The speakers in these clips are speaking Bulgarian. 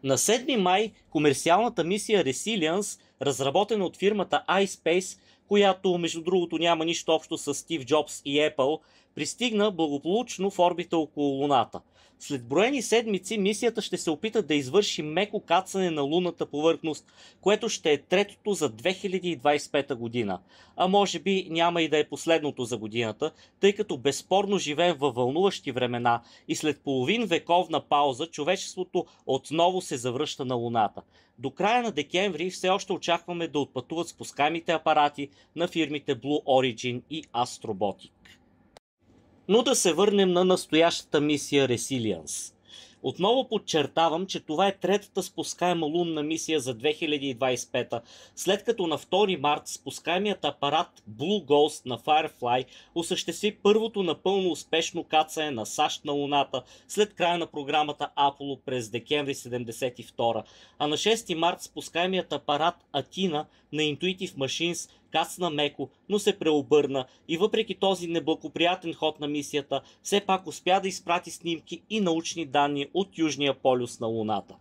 На 7 май комерциалната мисия Resilience, разработена от фирмата iSpace, която между другото няма нищо общо с Стив Джобс и Apple, пристигна благополучно в орбита около Луната. След броени седмици мисията ще се опита да извърши меко кацане на лунната повърхност, което ще е третото за 2025 година. А може би няма и да е последното за годината, тъй като безспорно живеем във вълнуващи времена и след половин вековна пауза човечеството отново се завръща на Луната. До края на декември все още очакваме да отпътуват спускаемите апарати на фирмите Blue Origin и Astrobotic. Но да се върнем на настоящата мисия Resilience. Отново подчертавам, че това е третата спускаема лунна мисия за 2025, след като на 2 март спускаемият апарат Blue Ghost на Firefly осъществи първото напълно успешно кацане на САЩ на Луната след края на програмата Apollo през декември 1972, а на 6 март спускаемият апарат Athena на Intuitive Machines кацна меко, но се преобърна и въпреки този неблагоприятен ход на мисията, все пак успя да изпрати снимки и научни данни от Южния полюс на Луната.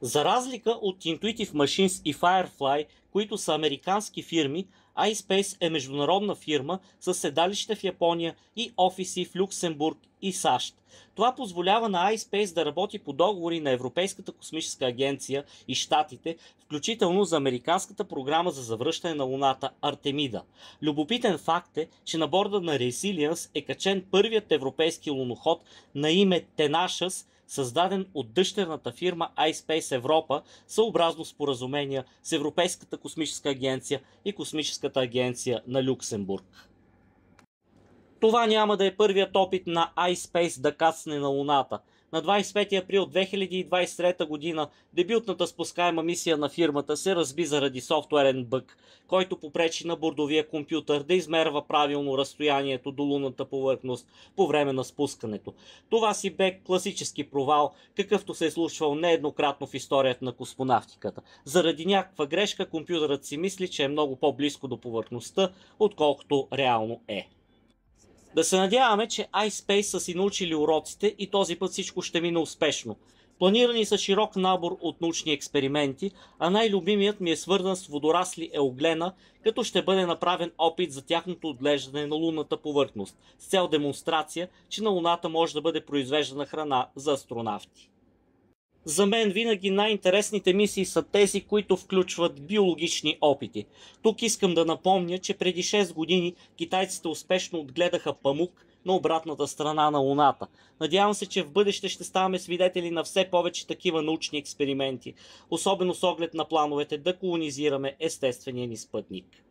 За разлика от Intuitive Machines и Firefly, които са американски фирми, iSpace е международна фирма с седалище в Япония и офиси в Люксембург и САЩ. Това позволява на iSpace да работи по договори на Европейската космическа агенция и Щатите, включително за американската програма за завръщане на Луната Артемида. Любопитен факт е, че на борда на Resilience е качен първият европейски луноход на име Tenacious, създаден от дъщерната фирма iSpace Европа, съобразно споразумения с Европейската космическа агенция и Космическата агенция на Люксембург. Това няма да е първият опит на iSpace да кацне на Луната. На 25 април 2023 година дебютната спускаема мисия на фирмата се разби заради софтуерен бъг, който попречи на бордовия компютър да измерва правилно разстоянието до лунната повърхност по време на спускането. Това си бе класически провал, какъвто се е случвал нееднократно в историята на космонавтиката. Заради някаква грешка компютърът си мисли, че е много по-близко до повърхността, отколкото реално е. Да се надяваме, че iSpace са си научили уроците и този път всичко ще мине успешно. Планирани са широк набор от научни експерименти, а най-любимият ми е свързан с водорасли еуглена, като ще бъде направен опит за тяхното отглеждане на лунната повърхност, с цел демонстрация, че на Луната може да бъде произвеждана храна за астронавти. За мен винаги най-интересните мисии са тези, които включват биологични опити. Тук искам да напомня, че преди 6 години китайците успешно отгледаха памук на обратната страна на Луната. Надявам се, че в бъдеще ще ставаме свидетели на все повече такива научни експерименти, особено с оглед на плановете да колонизираме естествения ни спътник.